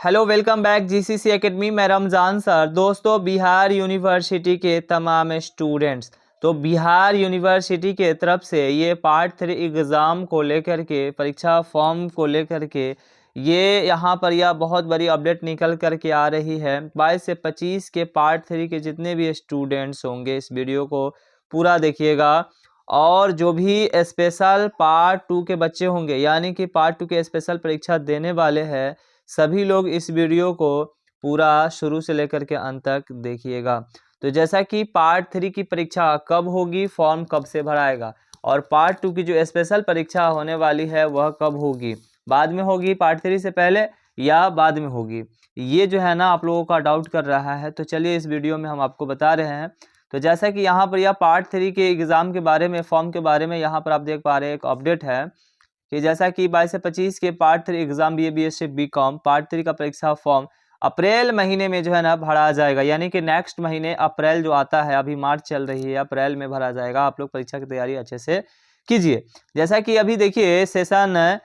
Hello welcome back GCC academy में Ramzan sir. दोस्तों Bihar university के तमाम स्टूडेंट्स, तो बिहार यूनिवर्सिटी के तरफ से ये पार्ट 3 एग्ज़ाम को लेकर के, परीक्षा फॉर्म को लेकर के ये यहाँ पर यह बहुत बड़ी अपडेट निकल कर के आ रही है। 22 से 25 के पार्ट 3 के जितने भी स्टूडेंट्स होंगे इस वीडियो को पूरा देखिएगा, और जो भी स्पेशल पार्ट 2 के बच्चे होंगे यानी कि पार्ट 2 के स्पेशल परीक्षा देने वाले हैं, सभी लोग इस वीडियो को पूरा शुरू से लेकर के अंत तक देखिएगा। तो जैसा कि पार्ट 3 की परीक्षा कब होगी, फॉर्म कब से भराएगा, और पार्ट 2 की जो स्पेशल परीक्षा होने वाली है वह कब होगी, बाद में होगी पार्ट 3 से पहले या बाद में होगी, ये जो है ना आप लोगों का डाउट कर रहा है। तो चलिए इस वीडियो में हम आपको बता रहे हैं। तो जैसा कि यहाँ पर यह पार्ट 3 के एग्ज़ाम के बारे में, फॉर्म के बारे में यहाँ पर आप देख पा रहे हैं एक अपडेट है कि जैसा कि 22 से 25 के part 3 exam BA BSc BCom part 3 का परीक्षा फॉर्म अप्रैल महीने में जो है ना भरा जाएगा, यानी कि नेक्स्ट महीने अप्रैल जो आता है, अभी मार्च चल रही है, अप्रैल में भरा जाएगा। आप लोग परीक्षा की तैयारी अच्छे से कीजिए। जैसा कि अभी देखिए सेशन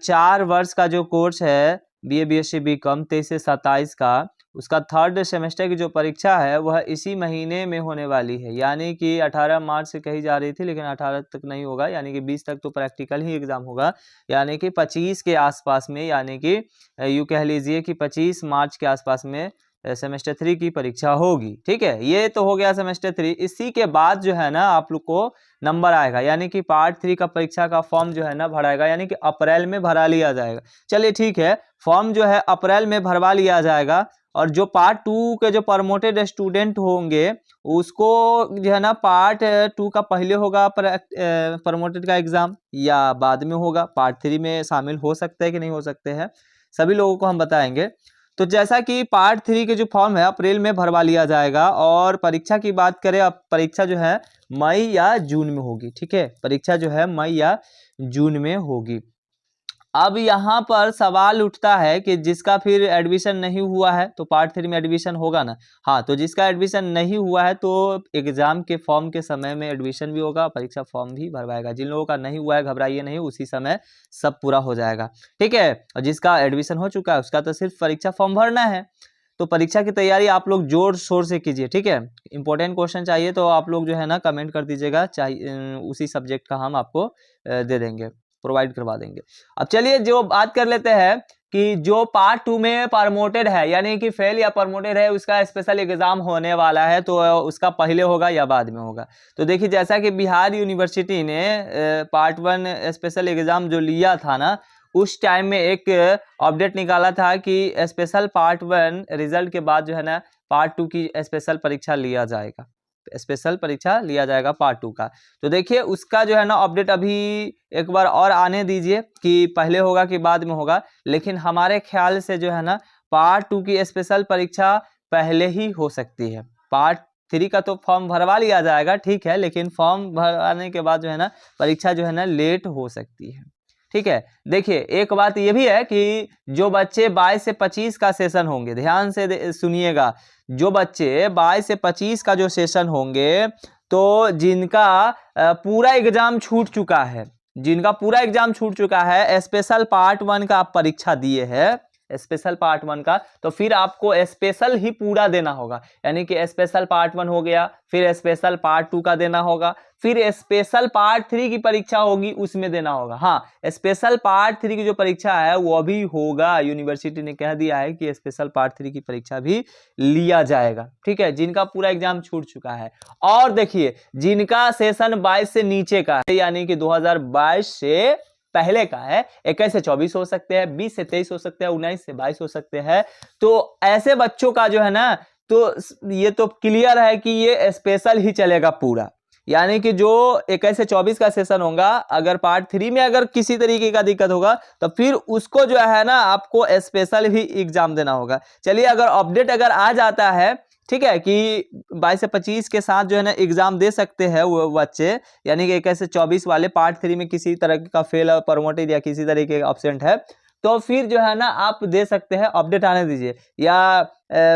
4 वर्ष का जो कोर्स है BA BSc BCom 23 से 27 का, उसका थर्ड सेमेस्टर की जो परीक्षा है वह इसी महीने में होने वाली है, यानी कि 18 मार्च से कही जा रही थी लेकिन 18 तक नहीं होगा, यानी कि 20 तक तो प्रैक्टिकल ही एग्जाम होगा, यानी कि 25 के आसपास में, यानी कि यूँ कह लीजिए कि 25 मार्च के आसपास में सेमेस्टर 3 की परीक्षा होगी। ठीक है, ये तो हो गया सेमेस्टर 3। इसी के बाद जो है ना आप लोग को नंबर आएगा, यानी कि पार्ट 3 का परीक्षा का फॉर्म जो है ना भराएगा, यानी कि अप्रैल में भरा लिया जाएगा। चलिए ठीक है, फॉर्म जो है अप्रैल में भरवा लिया जाएगा, और जो पार्ट 2 के जो प्रमोटेड स्टूडेंट होंगे उसको जो है ना पार्ट 2 का पहले होगा प्रमोटेड का एग्जाम या बाद में होगा, पार्ट 3 में शामिल हो सकते हैं कि नहीं हो सकते हैं, सभी लोगों को हम बताएंगे। तो जैसा कि पार्ट 3 के जो फॉर्म है अप्रैल में भरवा लिया जाएगा, और परीक्षा की बात करें, अब परीक्षा जो है मई या जून में होगी। ठीक है, परीक्षा जो है मई या जून में होगी। अब यहाँ पर सवाल उठता है कि जिसका फिर एडमिशन नहीं हुआ है तो पार्ट 3 में एडमिशन होगा ना। हाँ, तो जिसका एडमिशन नहीं हुआ है तो एग्जाम के फॉर्म के समय में एडमिशन भी होगा, परीक्षा फॉर्म भी भरवाएगा। जिन लोगों का नहीं हुआ है घबराइए नहीं, उसी समय सब पूरा हो जाएगा। ठीक है, और जिसका एडमिशन हो चुका है उसका तो सिर्फ परीक्षा फॉर्म भरना है। तो परीक्षा की तैयारी आप लोग जोर शोर से कीजिए। ठीक है, इंपॉर्टेंट क्वेश्चन चाहिए तो आप लोग जो है ना कमेंट कर दीजिएगा, चाहिए उसी सब्जेक्ट का हम आपको दे देंगे, प्रोवाइड करवा देंगे। अब चलिए जो बात कर लेते हैं कि जो पार्ट 2 में प्रमोटेड है, यानी कि फेल या प्रमोटेड है, उसका स्पेशल एग्जाम होने वाला है, तो उसका पहले होगा या बाद में होगा। तो देखिए जैसा कि बिहार यूनिवर्सिटी ने पार्ट 1 स्पेशल एग्जाम जो लिया था ना, उस टाइम में एक अपडेट निकाला था कि स्पेशल पार्ट 1 रिजल्ट के बाद जो है ना पार्ट 2 की स्पेशल परीक्षा लिया जाएगा, स्पेशल परीक्षा लिया जाएगा पार्ट 2 का। तो देखिए उसका जो है ना अपडेट अभी एक बार और आने दीजिए कि पहले होगा कि बाद में होगा, लेकिन हमारे ख्याल से जो है ना पार्ट 2 की स्पेशल परीक्षा पहले ही हो सकती है। पार्ट 3 का तो फॉर्म भरवा लिया जाएगा, ठीक है, लेकिन फॉर्म भरवाने के बाद जो है ना परीक्षा जो है ना लेट हो सकती है। ठीक है, देखिए एक बात ये भी है कि जो बच्चे 22 से 25 का सेशन होंगे, ध्यान से सुनिएगा, जो बच्चे 22 से 25 का जो सेशन होंगे, तो जिनका पूरा एग्जाम छूट चुका है, जिनका पूरा एग्जाम छूट चुका है, स्पेशल पार्ट 1 का आप परीक्षा दिए हैं, स्पेशल पार्ट 1 का, तो फिर आपको स्पेशल ही पूरा देना होगा, यानी कि स्पेशल पार्ट 1 हो गया, फिर स्पेशल पार्ट 2 का देना होगा, फिर स्पेशल पार्ट 3 की परीक्षा होगी उसमें देना होगा। हाँ, स्पेशल पार्ट 3 की जो परीक्षा है वो अभी होगा, यूनिवर्सिटी ने कह दिया है कि स्पेशल पार्ट 3 की परीक्षा भी लिया जाएगा। ठीक है, जिनका पूरा एग्जाम छूट चुका है। और देखिए जिनका सेशन 22 से नीचे का है, यानी कि 2022 से पहले का है, 21 से 24 हो सकते हैं, 20 से 23 हो सकते हैं, 19 से 22 हो सकते हैं, तो ऐसे बच्चों का जो है ना, तो ये तो क्लियर है कि ये स्पेशल ही चलेगा पूरा, यानी कि जो 21 से 24 का सेशन होगा, अगर पार्ट 3 में अगर किसी तरीके का दिक्कत होगा तो फिर उसको जो है ना आपको स्पेशल ही एग्जाम देना होगा। चलिए अगर अपडेट अगर आ जाता है, ठीक है, कि 22 से 25 के साथ जो है ना एग्जाम दे सकते हैं वो बच्चे, यानी कि 21 से 24 वाले पार्ट 3 में किसी तरह का फेल और प्रमोटेड या किसी तरीके का एब्सेंट है, तो फिर जो है ना आप दे सकते हैं, अपडेट आने दीजिए। या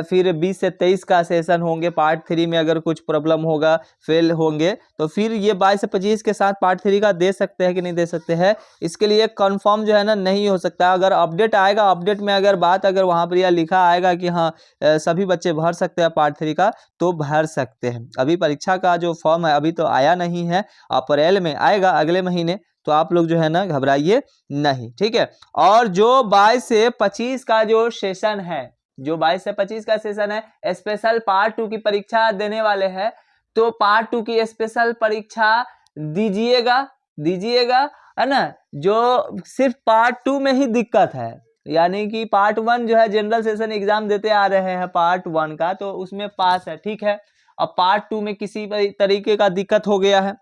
फिर 20 से 23 का सेशन होंगे, पार्ट 3 में अगर कुछ प्रॉब्लम होगा, फेल होंगे, तो फिर ये 22 से 25 के साथ पार्ट 3 का दे सकते हैं कि नहीं दे सकते हैं, इसके लिए कंफर्म जो है ना नहीं हो सकता। अगर अपडेट आएगा, अपडेट में अगर बात अगर वहाँ पर यह लिखा आएगा कि हाँ सभी बच्चे भर सकते हैं पार्ट 3 का, तो भर सकते हैं। अभी परीक्षा का जो फॉर्म है अभी तो आया नहीं है, अप्रैल में आएगा, अगले महीने, तो आप लोग जो है ना घबराइए नहीं, ठीक है। और जो 22 से 25 का जो सेशन है, जो 22 से 25 का सेशन है, स्पेशल पार्ट 2 की परीक्षा देने वाले हैं, तो पार्ट 2 की स्पेशल परीक्षा दीजिएगा है ना। जो सिर्फ पार्ट 2 में ही दिक्कत है, यानी कि पार्ट 1 जो है जनरल सेशन एग्जाम देते आ रहे हैं पार्ट 1 का, तो उसमें पास है, ठीक है। अब पार्ट 2 में किसी तरीके का दिक्कत हो गया है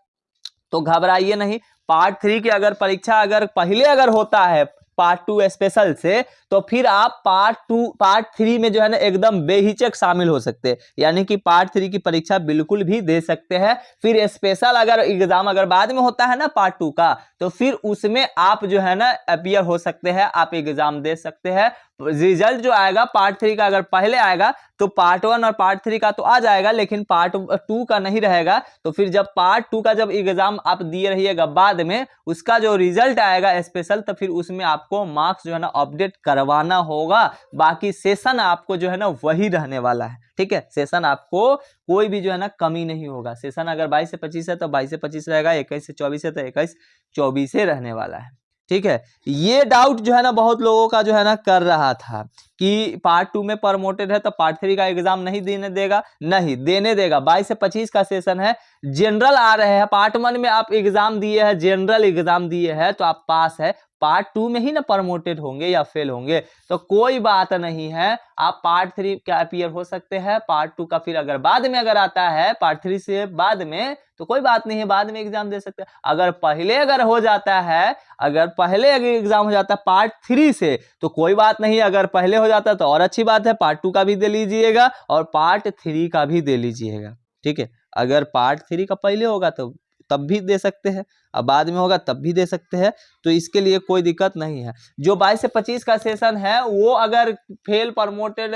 तो घबराइए नहीं। पार्ट 3 की अगर परीक्षा अगर पहले अगर होता है पार्ट 2 स्पेशल से, तो फिर आप पार्ट 3 में जो है ना एकदम बेहिचक शामिल हो सकते हैं, यानी कि पार्ट 3 की परीक्षा बिल्कुल भी दे सकते हैं। फिर स्पेशल अगर एग्जाम अगर बाद में होता है ना पार्ट 2 का, तो फिर उसमें आप जो है ना अपीयर हो सकते हैं, आप एग्जाम दे सकते हैं। रिजल्ट जो आएगा पार्ट 3 का अगर पहले आएगा तो पार्ट 1 और पार्ट 3 का तो आ जाएगा, लेकिन पार्ट 2 का नहीं रहेगा। तो फिर जब पार्ट 2 का जब एग्जाम आप दिए रहिएगा बाद में, उसका जो रिजल्ट आएगा स्पेशल, तो फिर उसमें आपको मार्क्स जो है ना अपडेट करवाना होगा। बाकी सेशन आपको जो है ना वही रहने वाला है, ठीक है। सेशन आपको कोई भी जो है ना कमी नहीं होगा। सेशन अगर 22 से 25 है तो 22 से 25 रहेगा, 21 से 24 है तो 21 24 से रहने वाला है, ठीक है। ये डाउट जो है ना बहुत लोगों का जो है ना कर रहा था कि पार्ट 2 में प्रमोटेड है तो पार्ट 3 का एग्जाम नहीं देने देगा, नहीं देने देगा। 22 से 25 का सेशन है, जनरल आ रहे हैं। पार्ट 1 में आप एग्जाम दिए हैं, जनरल एग्जाम दिए हैं, तो आप पास है। पार्ट 2 में ही ना प्रमोटेड होंगे या फेल होंगे, तो कोई बात नहीं है, आप पार्ट 3 का अपीयर हो सकते हैं। पार्ट 2 का फिर अगर बाद में अगर आता है पार्ट 3 से बाद में, तो कोई बात नहीं है, बाद में एग्जाम दे सकते हैं। अगर पहले अगर हो जाता है, अगर पहले अगर एग्जाम हो जाता है पार्ट 3 से, तो कोई बात नहीं, अगर पहले हो जाता है तो और अच्छी बात है, पार्ट 2 का भी दे लीजिएगा और पार्ट 3 का भी दे लीजिएगा, ठीक है। अगर पार्ट 3 का पहले होगा तो तब भी दे सकते हैं, अब बाद में होगा तब भी दे सकते हैं, तो इसके लिए कोई दिक्कत नहीं है। जो 22 से 25 का सेशन है, वो अगर फेल प्रमोटेड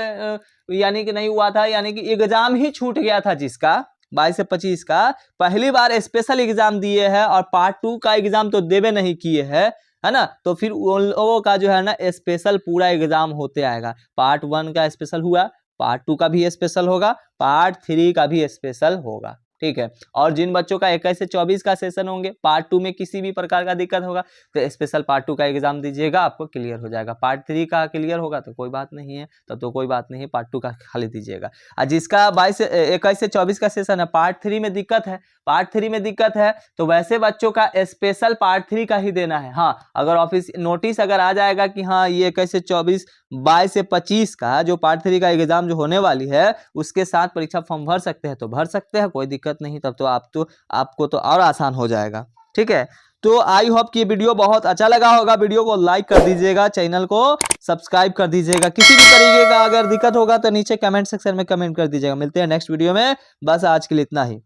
यानी कि नहीं हुआ था, यानी कि एग्जाम ही छूट गया था, जिसका 22 से 25 का पहली बार स्पेशल एग्जाम दिए हैं और पार्ट 2 का एग्जाम तो देवे नहीं किए हैं, है ना, तो फिर उन लोगों का जो है ना स्पेशल पूरा एग्जाम होते आएगा। पार्ट 1 का स्पेशल हुआ, पार्ट 2 का भी स्पेशल होगा, पार्ट 3 का भी स्पेशल होगा, ठीक है। और जिन बच्चों का 21 से 24 का सेशन होंगे, पार्ट 2 में किसी भी प्रकार का दिक्कत होगा, तो स्पेशल पार्ट 2 का एग्जाम दीजिएगा, आपको क्लियर हो जाएगा। पार्ट 3 का क्लियर होगा तो कोई बात नहीं है, तब तो कोई बात नहीं है, पार्ट 2 का खाली दीजिएगा। और जिसका 21 से 24 का सेशन है, पार्ट 3 में दिक्कत है, पार्ट 3 में दिक्कत है, तो वैसे बच्चों का स्पेशल पार्ट 3 का ही देना है। हाँ, अगर ऑफिस नोटिस अगर आ जाएगा कि हाँ ये 21 से 24 22 से 25 का जो पार्ट 3 का एग्जाम जो होने वाली है, उसके साथ परीक्षा फॉर्म भर सकते हैं तो भर सकते हैं, कोई दिक्कत नहीं। तब तो आपको तो और आसान हो जाएगा, ठीक है। तो आई होप कि ये वीडियो बहुत अच्छा लगा होगा। वीडियो को लाइक कर दीजिएगा, चैनल को सब्सक्राइब कर दीजिएगा। किसी भी तरीके का अगर दिक्कत होगा तो नीचे कमेंट सेक्शन में कमेंट कर दीजिएगा। मिलते हैं नेक्स्ट वीडियो में, बस आज के लिए इतना ही।